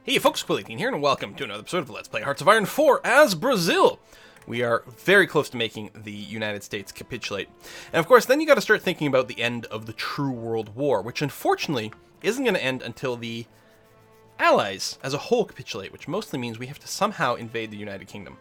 Hey folks, Quilly18 here, and welcome to another episode of Let's Play Hearts of Iron 4 as Brazil! We are very close to making the United States capitulate. And of course, then you gotta start thinking about the end of the true World War, which unfortunately isn't gonna end until the Allies as a whole capitulate, which mostly means we have to somehow invade the United Kingdom.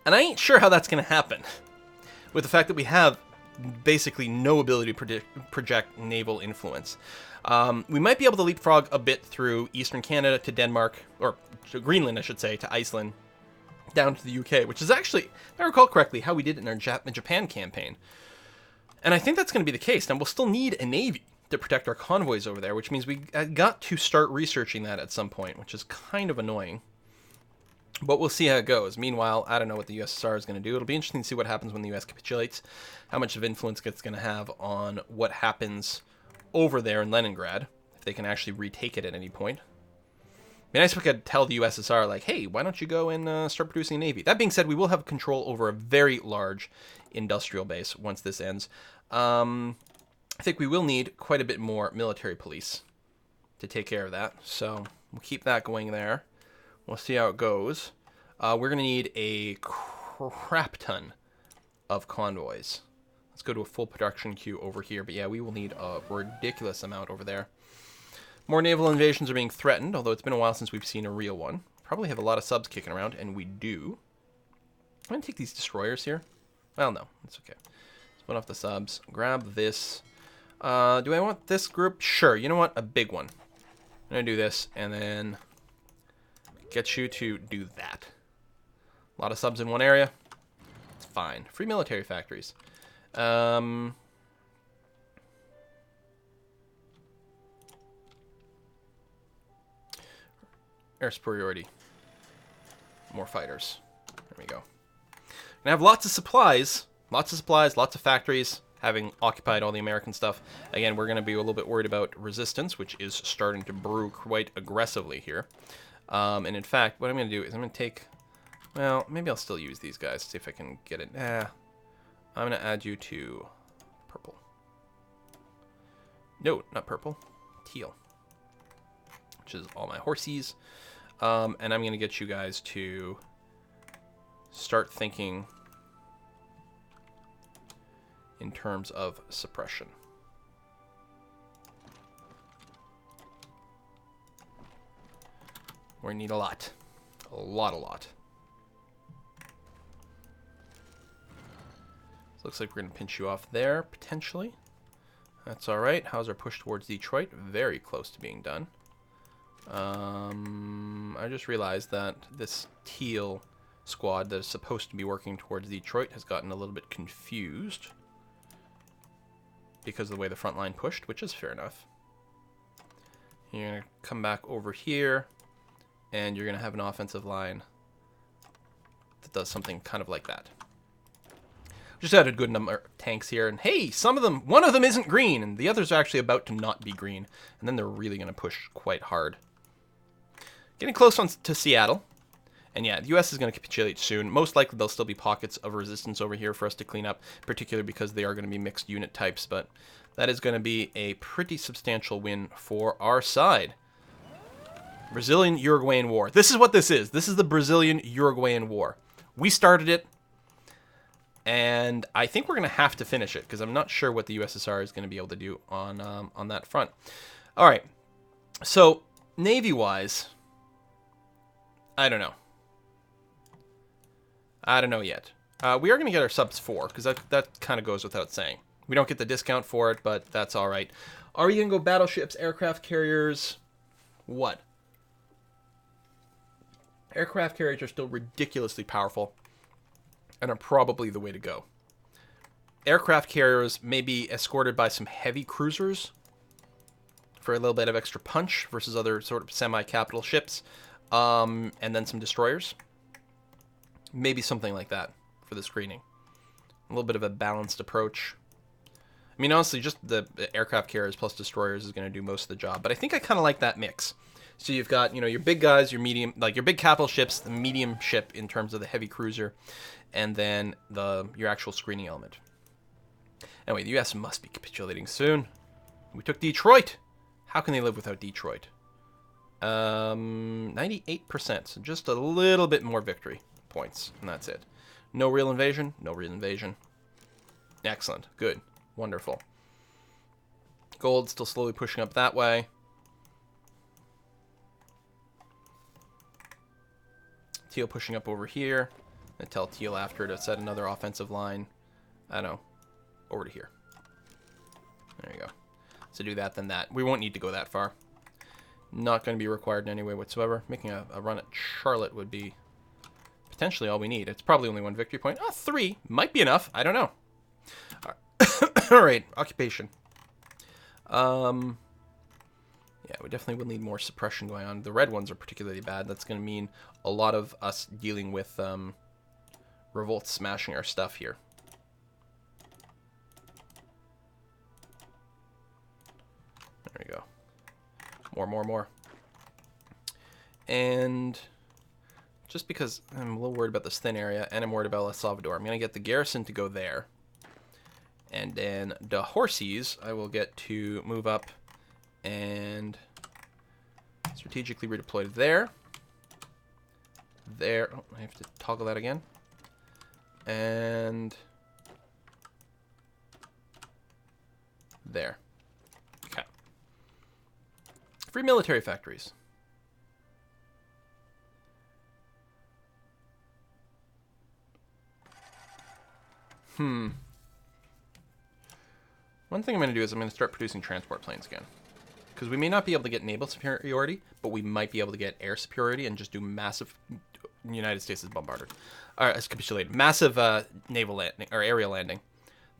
And I ain't sure how that's gonna happen, with the fact that we have basically no ability to project naval influence. We might be able to leapfrog a bit through eastern Canada to Denmark, or to Greenland, I should say, to Iceland, down to the UK, which is actually, if I recall correctly, how we did it in our Japan campaign. And I think that's going to be the case. Now, we'll still need a navy to protect our convoys over there, which means we got to start researching that at some point, which is kind of annoying. But we'll see how it goes. Meanwhile, I don't know what the USSR is going to do. It'll be interesting to see what happens when the US capitulates, how much of influence it's going to have on what happens over there in Leningrad, if they can actually retake it at any point. It'd be nice if we could tell the USSR, like, hey, why don't you go and start producing a navy? That being said, we will have control over a very large industrial base once this ends. I think we will need quite a bit more military police to take care of that, so we'll keep that going there. We'll see how it goes. We're going to need a crap ton of convoys. Let's go to a full production queue over here. But yeah, we will need a ridiculous amount over there. More naval invasions are being threatened, although it's been a while since we've seen a real one. Probably have a lot of subs kicking around, and we do. I'm going to take these destroyers here. Well, no, it's okay. Split off the subs. Grab this. Do I want this group? Sure. You know what? A big one. I'm going to do this, and then get you to do that. A lot of subs in one area. It's fine. Free military factories. Air superiority. More fighters. There we go. Gonna have lots of supplies. Lots of factories, having occupied all the American stuff. Again, we're going to be a little bit worried about resistance, which is starting to brew quite aggressively here. And in fact, what I'm going to do is I'm going to take... Well, maybe I'll still use these guys, see if I can get it. I'm going to add you to purple. No, not purple. Teal. Which is all my horsies. And I'm going to get you guys to start thinking in terms of suppression. We need a lot. A lot. Looks like we're going to pinch you off there, potentially. That's alright. How's our push towards Detroit? Very close to being done. I just realized that this teal squad that is supposed to be working towards Detroit has gotten a little bit confused because of the way the front line pushed, which is fair enough. You're going to come back over here, and you're going to have an offensive line that does something kind of like that. Just added a good number of tanks here, and hey, one of them isn't green, and the others are actually about to not be green, and then they're really going to push quite hard. Getting close to Seattle, and yeah, the US is going to capitulate soon. Most likely there'll still be pockets of resistance over here for us to clean up, particularly because they are going to be mixed unit types, but that is going to be a pretty substantial win for our side. Brazilian-Uruguayan War. This is what this is. This is the Brazilian-Uruguayan War. We started it. And I think we're going to have to finish it, because I'm not sure what the USSR is going to be able to do on that front. All right. So, Navy-wise, I don't know. I don't know yet. We are going to get our subs 4, because that kind of goes without saying. We don't get the discount for it, but that's all right. Are we going to go battleships, aircraft carriers? What? Aircraft carriers are still ridiculously powerful, and are probably the way to go. Aircraft carriers may be escorted by some heavy cruisers for a little bit of extra punch versus other sort of semi-capital ships, and then some destroyers. Maybe something like that for the screening. A little bit of a balanced approach. I mean, honestly, just the aircraft carriers plus destroyers is going to do most of the job, but I think I kind of like that mix. So you've got, your big guys, your medium, like your big capital ships, the medium ship in terms of the heavy cruiser, and then your actual screening element. Anyway, the US must be capitulating soon. We took Detroit. How can they live without Detroit? 98%. So just a little bit more victory points, and that's it. No real invasion. No real invasion. Excellent. Good. Wonderful. Gold still slowly pushing up that way. Teal pushing up over here. And tell Teal after to set another offensive line. I don't know. Over to here. There you go. So do that, then that. We won't need to go that far. Not going to be required in any way whatsoever. Making a run at Charlotte would be potentially all we need. It's probably only 1 victory point. 3 might be enough. I don't know. All right. Occupation. Yeah, we definitely will need more suppression going on. The red ones are particularly bad. That's going to mean a lot of us dealing with revolts smashing our stuff here. There we go. More. And just because I'm a little worried about this thin area, and I'm worried about El Salvador, I'm going to get the garrison to go there. And then the horses, I will get to move up and strategically redeploy there. There. Oh, I have to toggle that again. And there. Okay. Free military factories. One thing I'm going to do is I'm going to start producing transport planes again. Because we may not be able to get naval superiority, but we might be able to get air superiority and just do massive... The United States is bombarded. It's capitulated. Massive naval landing, or aerial landing.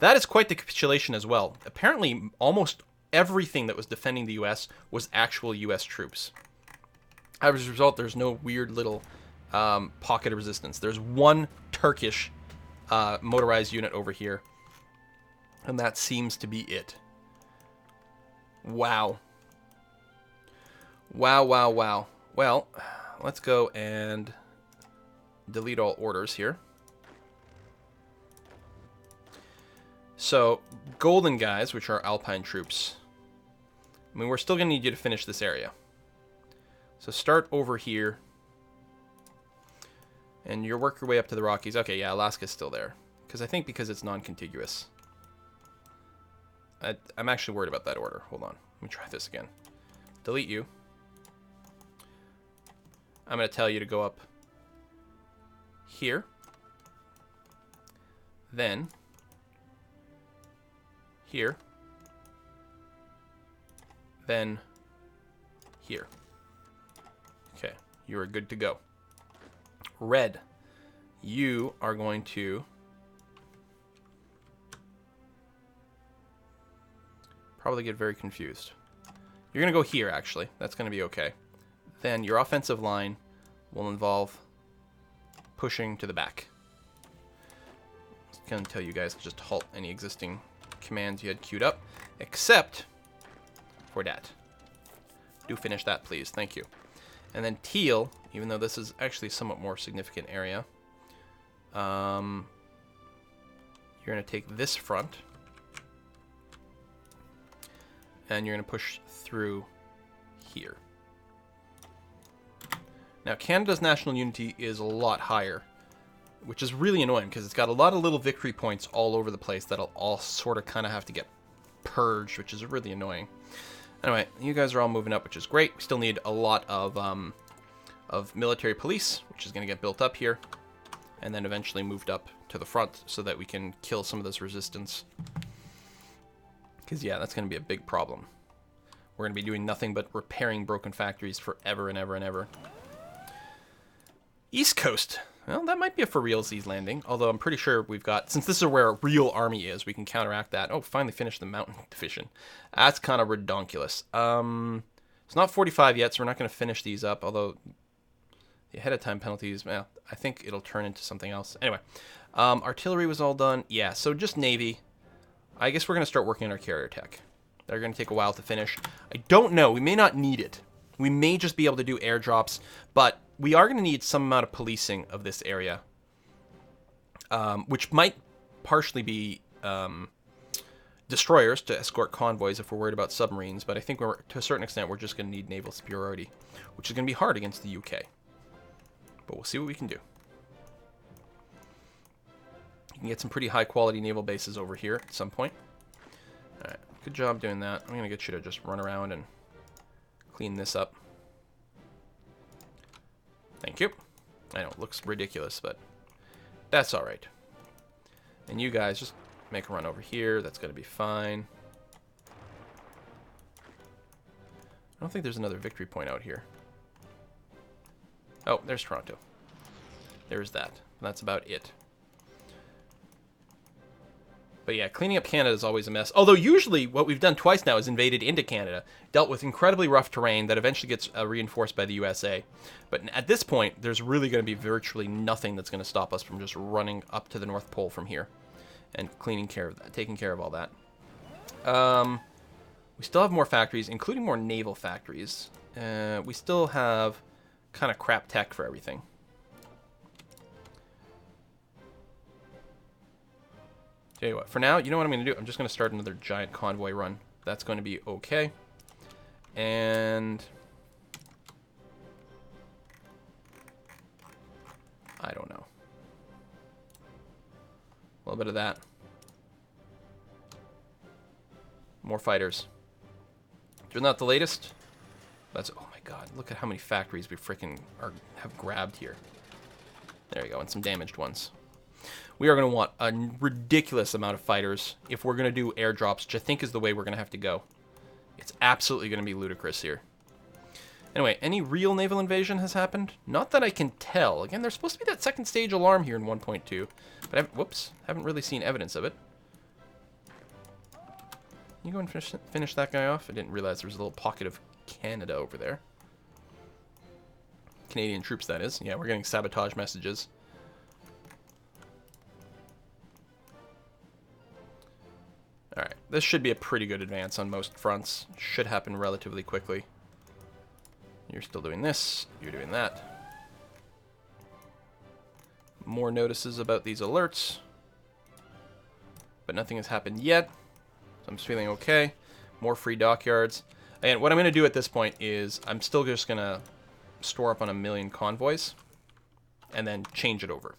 That is quite the capitulation as well. Apparently, almost everything that was defending the U.S. was actual U.S. troops. As a result, there's no weird little pocket of resistance. There's one Turkish motorized unit over here. And that seems to be it. Wow. Wow. Well, let's go and delete all orders here. So, golden guys, which are Alpine troops. I mean, we're still going to need you to finish this area. So start over here. And you work your way up to the Rockies. Okay, yeah, Alaska's still there. Because it's non-contiguous. I'm actually worried about that order. Hold on. Let me try this again. Delete you. I'm going to tell you to go up here. Then here. Then here. Okay. You are good to go. Red. You are going to... probably get very confused. You're going to go here, actually. That's going to be okay. Then your offensive line will involve pushing to the back. I'm going to tell you guys to just halt any existing commands you had queued up, except for that. Do finish that, please. Thank you. And then teal, even though this is actually a somewhat more significant area, you're going to take this front, and you're going to push through here. Now, Canada's national unity is a lot higher, which is really annoying because it's got a lot of little victory points all over the place that'll all sort of kind of have to get purged, which is really annoying. Anyway, you guys are all moving up, which is great. We still need a lot of military police, which is going to get built up here, and then eventually moved up to the front so that we can kill some of this resistance. Because, yeah, that's going to be a big problem. We're going to be doing nothing but repairing broken factories forever and ever and ever. East Coast. Well, that might be a for realsies landing. Although I'm pretty sure we've got... Since this is where a real army is, we can counteract that. Oh, finally finished the mountain division. That's kind of redonkulous. It's not 45 yet, so we're not going to finish these up. Although, the ahead of time penalties... Well, I think it'll turn into something else. Anyway, artillery was all done. Yeah, so just Navy... I guess we're going to start working on our carrier tech. They're going to take a while to finish. I don't know. We may not need it. We may just be able to do airdrops, but we are going to need some amount of policing of this area, which might partially be destroyers to escort convoys if we're worried about submarines, but I think to a certain extent we're just going to need naval superiority, which is going to be hard against the UK. But we'll see what we can do. You can get some pretty high quality naval bases over here at some point. Alright, good job doing that. I'm going to get you to just run around and clean this up. Thank you. I know, it looks ridiculous, but that's alright. And you guys just make a run over here. That's going to be fine. I don't think there's another victory point out here. Oh, there's Toronto. There's that. That's about it. But yeah, cleaning up Canada is always a mess. Although usually what we've done twice now is invaded into Canada, dealt with incredibly rough terrain that eventually gets reinforced by the USA. But at this point, there's really going to be virtually nothing that's going to stop us from just running up to the North Pole from here and taking care of all that. We still have more factories, including more naval factories. We still have kind of crap tech for everything. Tell you what, for now, you know what I'm going to do? I'm just going to start another giant convoy run. That's going to be okay. And I don't know. A little bit of that. More fighters. They're not the latest. That's, oh my god, look at how many factories we freaking have grabbed here. There you go, and some damaged ones. We are going to want a ridiculous amount of fighters if we're going to do airdrops, which I think is the way we're going to have to go. It's absolutely going to be ludicrous here. Anyway, any real naval invasion has happened? Not that I can tell. Again, there's supposed to be that second stage alarm here in 1.2, but haven't really seen evidence of it. You go and finish that guy off? I didn't realize there was a little pocket of Canada over there. Canadian troops, that is. Yeah, we're getting sabotage messages. Alright, this should be a pretty good advance on most fronts. Should happen relatively quickly. You're still doing this. You're doing that. More notices about these alerts. But nothing has happened yet. So I'm just feeling okay. More free dockyards. And what I'm going to do at this point is I'm still just going to store up on 1 million convoys. And then change it over.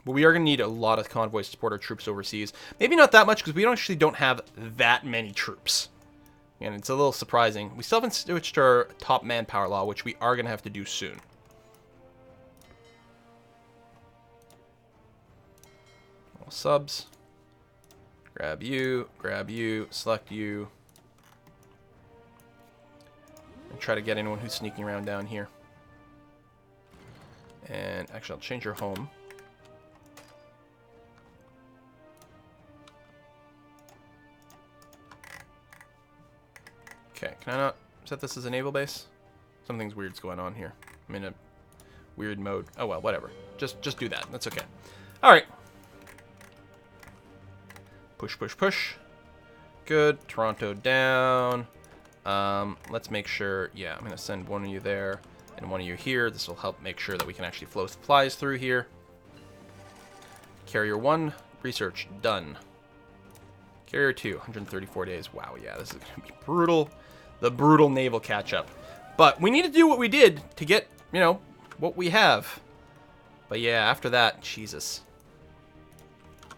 But we are going to need a lot of convoys to support our troops overseas. Maybe not that much, because we actually don't have that many troops. And it's a little surprising. We still haven't switched our top manpower law, which we are going to have to do soon. All subs. Grab you, select you. And try to get anyone who's sneaking around down here. And actually, I'll change your home. Okay, can I not set this as a naval base? Something's weird's going on here. I'm in a weird mode. Oh well, whatever. Just do that. That's okay. Alright. Push, push, push. Good. Toronto down. Let's make sure... Yeah, I'm going to send one of you there and one of you here. This will help make sure that we can actually flow supplies through here. Carrier 1. Research. Done. Carrier 2. 134 days. Wow, yeah, this is going to be brutal. The brutal naval catch-up. But we need to do what we did to get, you know, what we have. But yeah, after that, Jesus.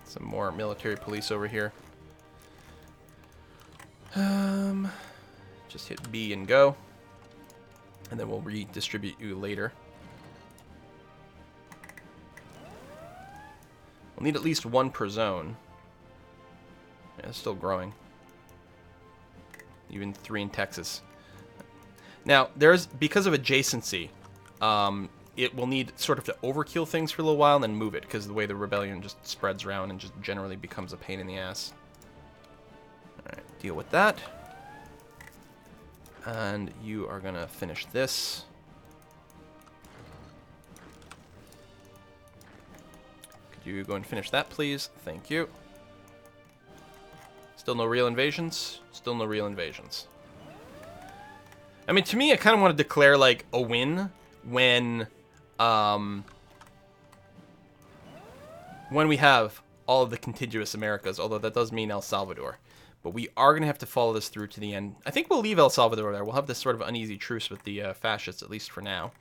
Some more military police over here. Just hit B and go. And then we'll redistribute you later. We'll need at least 1 per zone. Yeah, it's still growing. Even 3 in Texas. Now, because of adjacency, it will need sort of to overkill things for a little while and then move it, because the way the rebellion just spreads around and just generally becomes a pain in the ass. Alright, deal with that. And you are going to finish this. Could you go and finish that, please? Thank you. Still no real invasions? Still no real invasions. I mean, to me, I kind of want to declare, like, a win when we have all of the contiguous Americas, although that does mean El Salvador. But we are going to have to follow this through to the end. I think we'll leave El Salvador there. We'll have this sort of uneasy truce with the fascists, at least for now.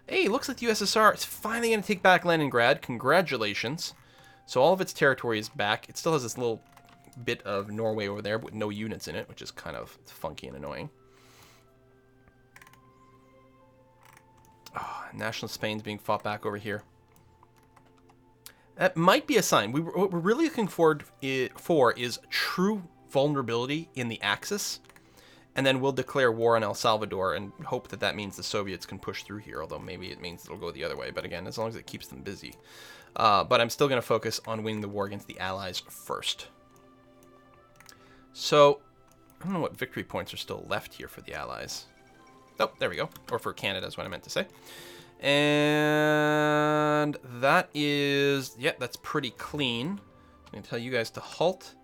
Hey, looks like the USSR is finally going to take back Leningrad. Congratulations. So all of its territory is back. It still has this little bit of Norway over there, but with no units in it, which is kind of funky and annoying. Oh, national Spain's being fought back over here. That might be a sign. What we're really looking forward for is true vulnerability in the Axis, and then we'll declare war on El Salvador and hope that that means the Soviets can push through here, although maybe it means it'll go the other way. But again, as long as it keeps them busy. But I'm still going to focus on winning the war against the Allies first. So, I don't know what victory points are still left here for the Allies. Oh, there we go. Or for Canada is what I meant to say. And that is, yeah, that's pretty clean. I'm going to tell you guys to halt.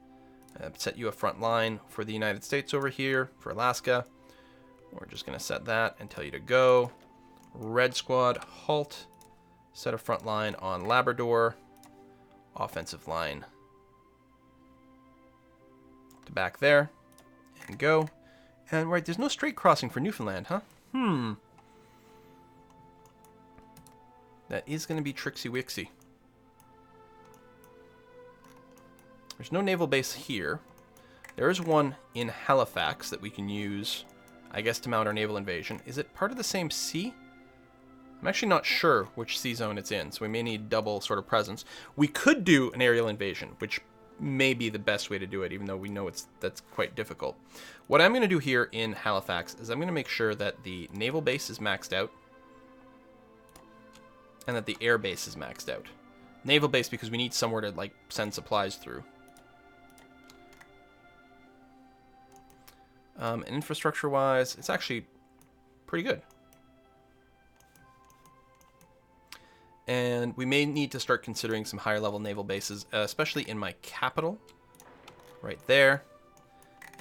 Set you a front line for the United States over here, for Alaska. We're just going to set that and tell you to go. Red Squad, halt. Set a front line on Labrador. Offensive line to back there. And go. And right, there's no straight crossing for Newfoundland, huh? That is going to be tricksy-wixy. There's no naval base here. There is one in Halifax that we can use, I guess, to mount our naval invasion. Is it part of the same sea? I'm actually not sure which sea zone it's in, so we may need double sort of presence. We could do an aerial invasion, which may be the best way to do it, even though we know that's quite difficult. What I'm going to do here in Halifax is I'm going to make sure that the naval base is maxed out and that the air base is maxed out. Naval base because we need somewhere to like send supplies through. And infrastructure-wise, it's actually pretty good. And we may need to start considering some higher-level naval bases, especially in my capital, right there.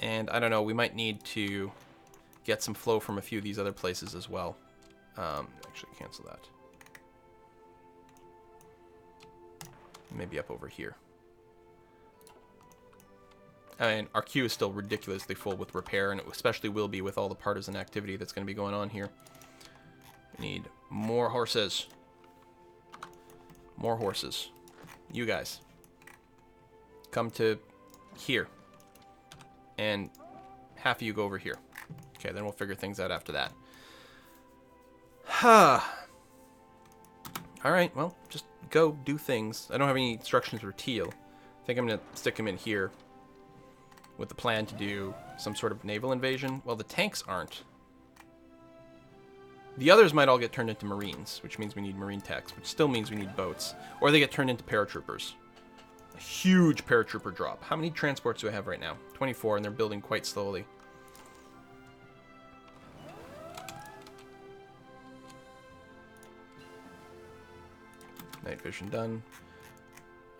And I don't know, we might need to get some flow from a few of these other places as well. Actually, cancel that. Maybe up over here. And our queue is still ridiculously full with repair, and it especially will be with all the partisan activity that's going to be going on here. We need more horses. More horses. You guys. Come to here. And half of you go over here. Okay, then we'll figure things out after that. Alright, well, just go do things. I don't have any instructions for Teal. I think I'm going to stick him in here with the plan to do some sort of naval invasion. Well, the tanks aren't. The others might all get turned into Marines, which means we need Marine techs, which still means we need boats. Or they get turned into paratroopers. A huge paratrooper drop. How many transports do I have right now? 24, and they're building quite slowly. Night vision done.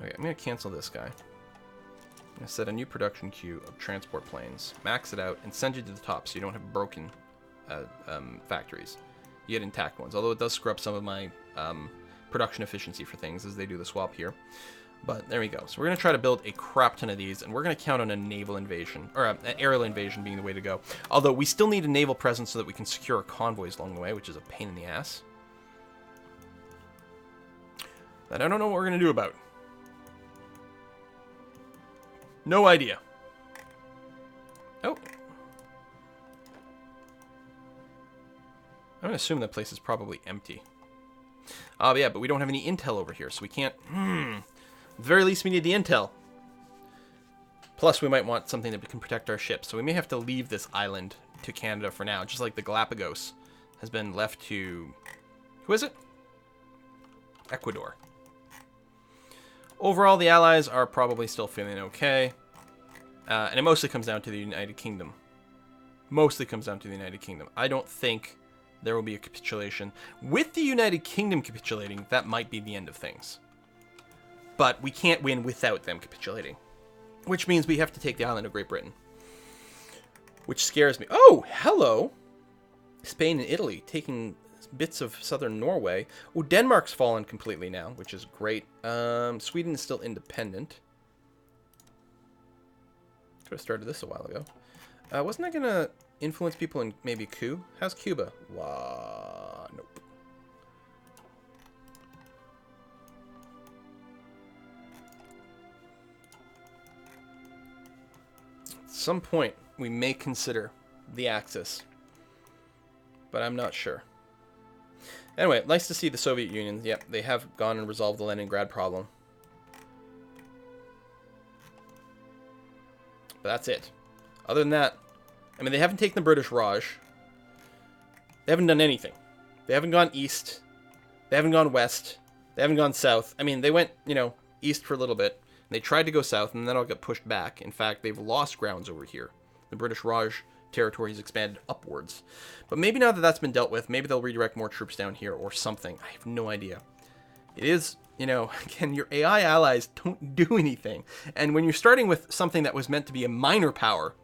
Okay, I'm going to cancel this guy. I'm going to set a new production queue of transport planes, max it out, and send you to the top so you don't have broken factories. You get intact ones, although it does screw up some of my production efficiency for things as they do the swap here. But there we go. So we're going to try to build a crap ton of these, and we're going to count on a naval invasion, or an aerial invasion being the way to go. Although we still need a naval presence so that we can secure our convoys along the way, which is a pain in the ass. That I don't know what we're going to do about. No idea. Oh. I'm going to assume that place is probably empty. Yeah, but we don't have any intel over here, so we can't... At the very least, we need the intel. Plus, we might want something that can protect our ships, so we may have to leave this island to Canada for now, just like the Galapagos has been left to... Who is it? Ecuador. Overall, the Allies are probably still feeling okay. And it mostly comes down to the United Kingdom. Mostly comes down to the United Kingdom. I don't think there will be a capitulation. With the United Kingdom capitulating, that might be the end of things. But we can't win without them capitulating. Which means we have to take the island of Great Britain. Which scares me. Oh, hello! Spain and Italy taking bits of southern Norway. Oh, Denmark's fallen completely now, which is great. Sweden is still independent. Should have started this a while ago. Wasn't I going to influence people in maybe coup? How's Cuba? Wow, nope. At some point, we may consider the Axis, but I'm not sure. Anyway, nice to see the Soviet Union. Yep, they have gone and resolved the Leningrad problem. But that's it. Other than that, I mean, they haven't taken the British Raj. They haven't done anything. They haven't gone east. They haven't gone west. They haven't gone south. I mean, they went, you know, east for a little bit. They tried to go south, and then all got pushed back. In fact, they've lost grounds over here. The British Raj territory has expanded upwards. But maybe now that that's been dealt with, maybe they'll redirect more troops down here or something. I have no idea. It is, you know, again, your AI allies don't do anything. And when you're starting with something that was meant to be a minor power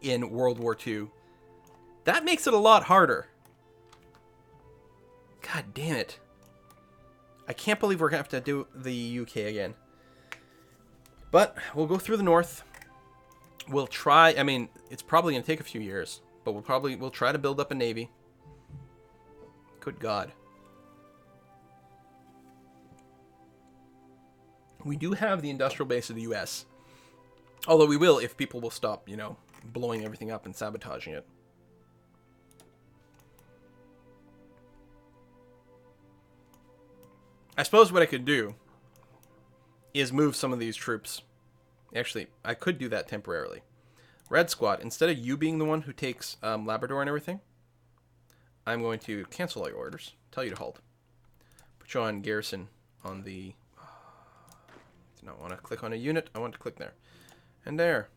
in World War II, that makes it a lot harder. God damn it. I can't believe we're going to have to do the UK again. But we'll go through the north. We'll try, I mean, it's probably going to take a few years, but we'll try to build up a navy. Good God. We do have the industrial base of the US. Although we will if people will stop, you know, blowing everything up and sabotaging it. I suppose what I could do is move some of these troops. Actually, I could do that temporarily. Red Squad, instead of you being the one who takes Labrador and everything, I'm going to cancel all your orders, tell you to halt. Put you on garrison on the... I don't want to click on a unit, I want to click there. And there.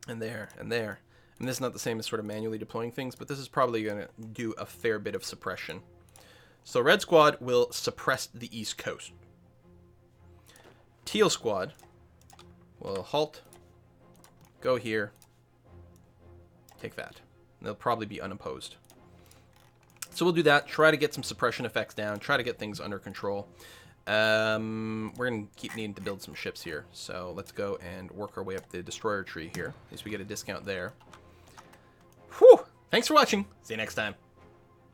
And there. And there. And this is not the same as sort of manually deploying things, but this is probably going to do a fair bit of suppression. So Red Squad will suppress the East Coast. Teal Squad will halt, go here, take that. They'll probably be unopposed. So we'll do that, try to get some suppression effects down, try to get things under control. We're going to keep needing to build some ships here, so let's go and work our way up the destroyer tree here. At least we get a discount there. Whew! Thanks for watching. See you next time.